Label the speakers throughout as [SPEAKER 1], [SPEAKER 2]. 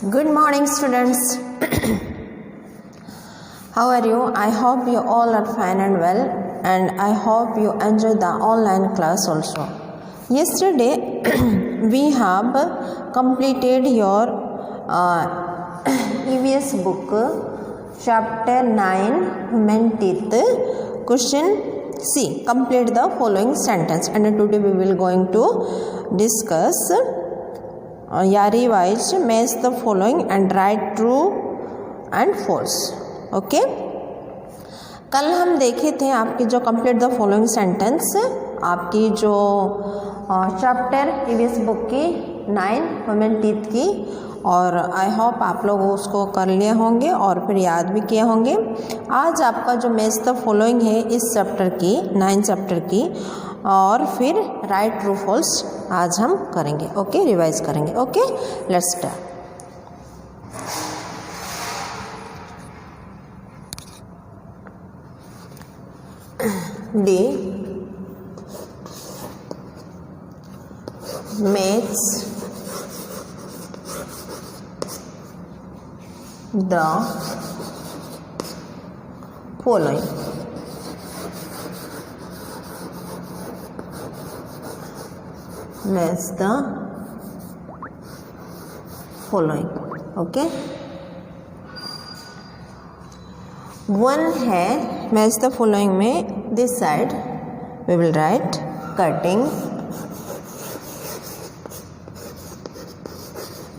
[SPEAKER 1] Good morning, students. How are you? I hope you all are fine and well, and I hope you enjoy the online class also. Yesterday, we have completed your EVS book, chapter 9, Human Teeth. Question C. Complete the following sentence. And today we will going to discuss revise, match the following and write true and false. Okay कल हम देखे थे आपकी जो complete the following sentence, आपकी जो chapter EVS book की 9 human teeth की, और आई होप आप लोग उसको कर लिए होंगे और फिर याद भी किए होंगे. आज आपका जो मैच द फॉलोइंग है इस चैप्टर की 9 चैप्टर की, और फिर राइट ट्रू फॉल्स आज हम करेंगे. ओके रिवाइज करेंगे. Okay let's start. D. Makes the following. Match the following. Okay. One है मैच द फॉलोइंग में. This side we will write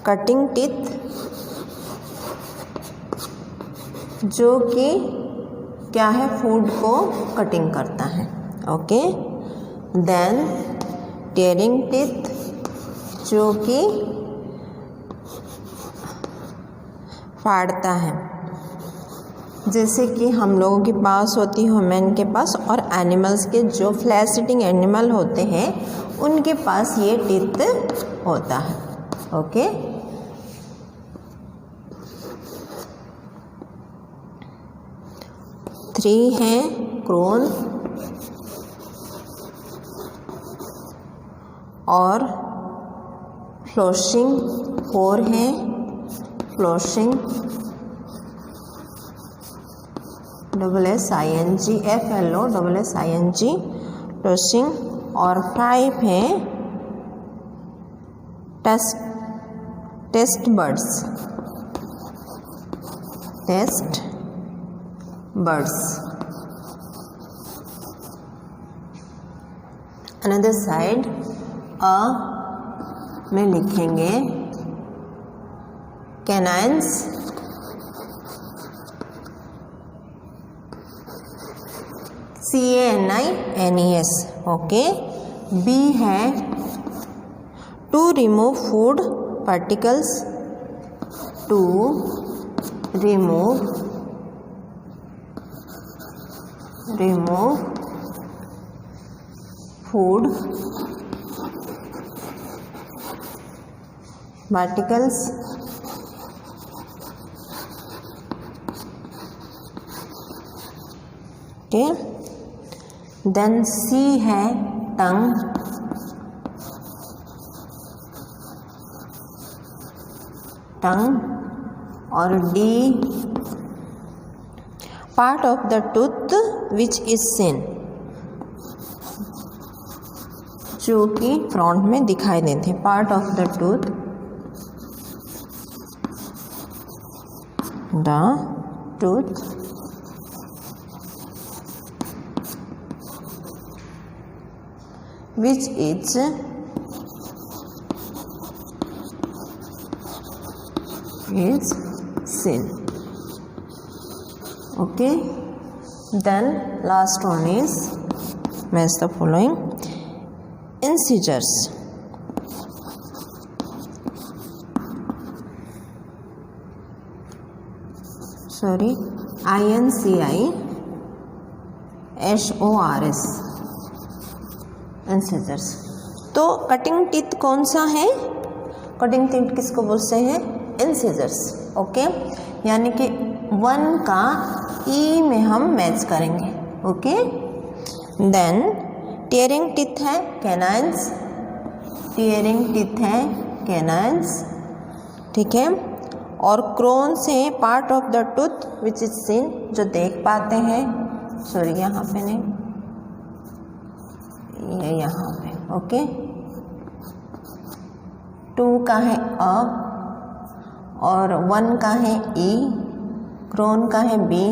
[SPEAKER 1] cutting teeth, जो कि क्या है, फूड को कटिंग करता है. ओके. देन टेयरिंग टीथ, जो कि फाड़ता है, जैसे कि हम लोगों के पास होती है, ह्यूमन के पास, और एनिमल्स के जो फ्लैश ईटिंग एनिमल होते हैं उनके पास ये टीथ होता है. ओके. थ्री है क्रोन और फ्लोशिंग. फोर है फ्लोशिंग, FLOSSING फ्लोशिंग. और 5 है टेस्ट बर्ड्स. अनदर साइड में लिखेंगे कैनाइन्स. CANINES. ओके. B है to remove food particles. To remove food particles. Okay. Then C है टंग. और D part of the tooth which is seen, जो कि फ्रंट में दिखाई देते. Part of the tooth which is seen. Okay. Then last one is match the following. Incisors. Sorry, INCISORS. Incisors. तो cutting teeth कौन सा है? कटिंग टीथ किसको बोलते हैं? इंसिजर्स. ओके. यानी कि 1 का ई में हम मैच करेंगे. ओके. देन टीयरिंग टीथ है कैनाइन्स. ठीक है. और क्रोन्स है part of the tooth which is seen, जो देख पाते हैं, सॉरी यहाँ पे नहीं, ये यहाँ पे, ओके। 2 का है अ और 1 का है ई, क्रोन का है बी,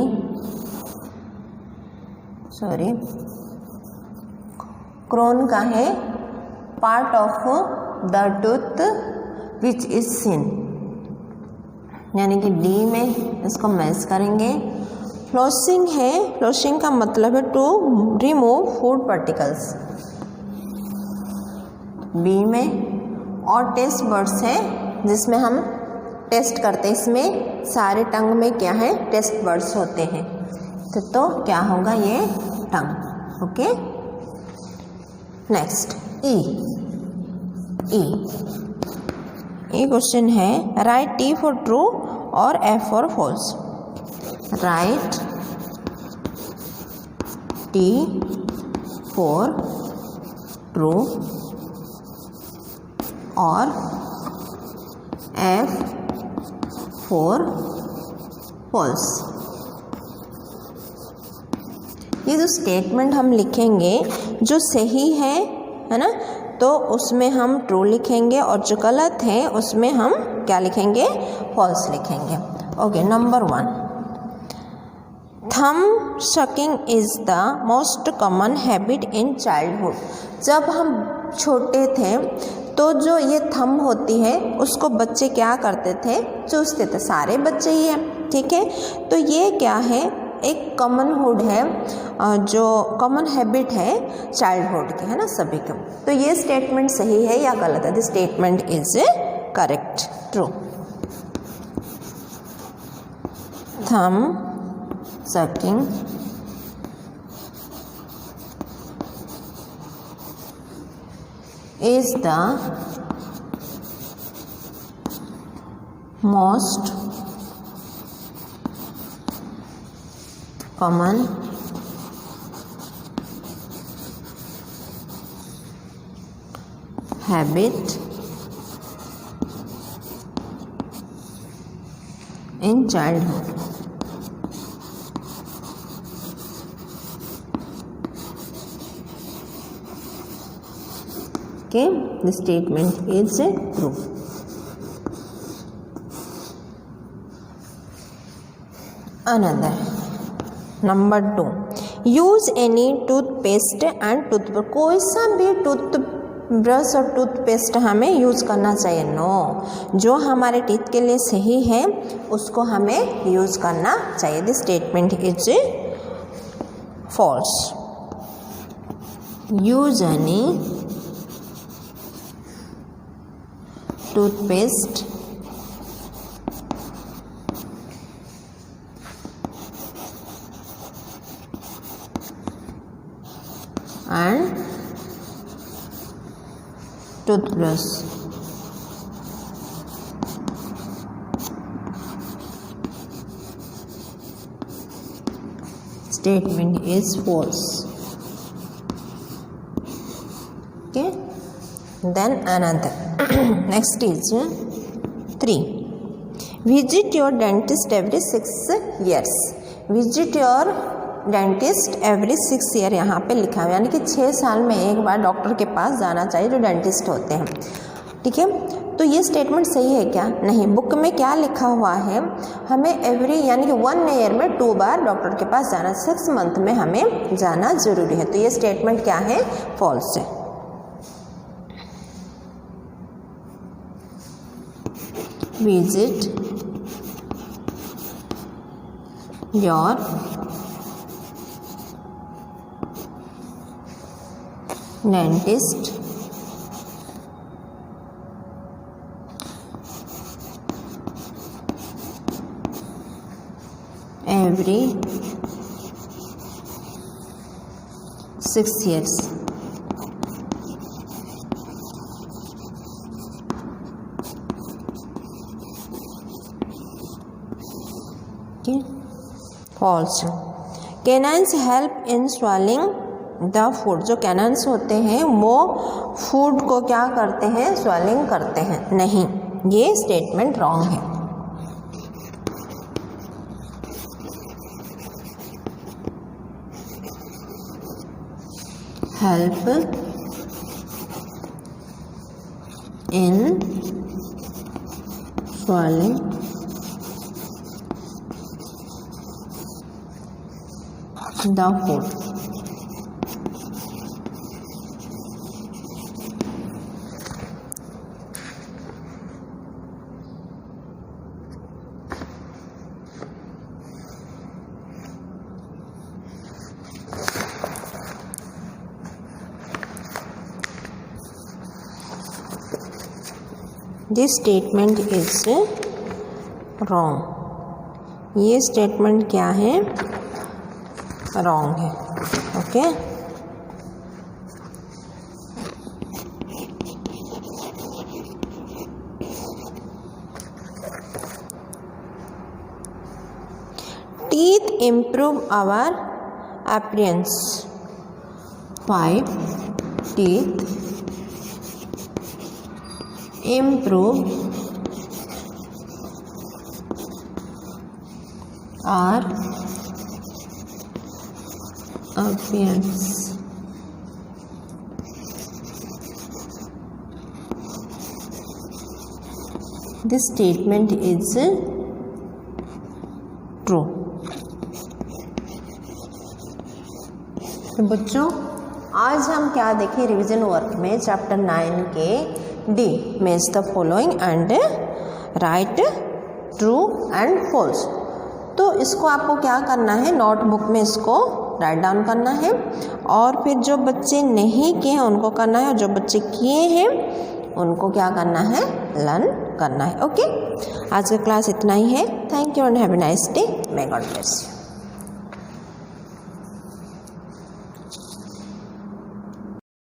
[SPEAKER 1] सॉरी क्रोन का है part of the tooth which is scene, यानी कि डी में इसको मैच करेंगे। फ्लोसिंग है, फ्लोसिंग का मतलब है to remove food particles, B में। और टेस्ट बर्ड्स है जिसमें हम टेस्ट करते हैं, इसमें सारे टंग में क्या है, टेस्ट बर्ड्स होते हैं, तो क्या होगा ये tongue, okay. Next E question है, राइट टी फॉर ट्रू और F for false. Write T for true और एफ फॉर फॉल्स। ये जो स्टेटमेंट हम लिखेंगे जो सही है ना, तो उसमें हम ट्रू लिखेंगे और जो गलत है उसमें हम क्या लिखेंगे, फॉल्स लिखेंगे, okay. Number 1, thumb sucking is the most common habit in childhood. जब हम छोटे थे तो जो ये थंब होती है उसको बच्चे क्या करते थे, चूसते थे, सारे बच्चे ही हैं, ठीक है। तो ये क्या है, एक कॉमन हुड है, जो कॉमन हैबिट है चाइल्डहुड के, है ना, सभी का। तो ये स्टेटमेंट सही है या गलत है? The statement is correct, true. Thumb sucking is the most common habit in childhood. Okay, the statement is true. Another, number 2, use any toothpaste and toothbrush. कोई सा भी टूथ ब्रश और टूथपेस्ट हमें यूज़ करना चाहिए? नो, जो हमारे teeth के लिए सही है उसको हमें यूज़ करना चाहिए। This statement is false. Use any toothpaste and toothbrush. Statement is false. Okay, then another. Next is 3, visit your dentist every 6 years. Visit your dentist every 6 year यहाँ पे लिखा है, यानी कि 6 साल में एक बार डॉक्टर के पास जाना चाहिए जो डेंटिस्ट होते हैं, ठीक है। तो ये स्टेटमेंट सही है क्या? नहीं। बुक में क्या लिखा हुआ है, हमें एवरी यानी कि 1 ईयर में 2 बार डॉक्टर के पास जाना, 6 मंथ में हमें जाना ज़रूरी है। तो ये स्टेटमेंट क्या है? फॉल्स है। Visit your dentist every 6 years. False. Canines help in swallowing the food. जो कैनाइन्स होते हैं वो फूड को क्या करते हैं? स्वेलिंग करते हैं। नहीं, ये स्टेटमेंट रॉन्ग है। Help in swallowing the food. This statement is wrong. ये स्टेटमेंट क्या है? रॉन्ग है. Okay. Teeth improve our appearance. 5 teeth improve our appearance. This statement is true. तो बच्चों आज हम क्या देखें रिवीजन वर्क में चैप्टर 9 के D match the following and write true and false. तो इसको आपको क्या करना है, नोटबुक में इसको राइट डाउन करना है और फिर जो बच्चे नहीं किए हैं उनको करना है और जो बच्चे किए हैं उनको क्या करना है, लर्न करना है. ओके. आज का क्लास इतना ही है. Thank you and have a nice day. May God bless you.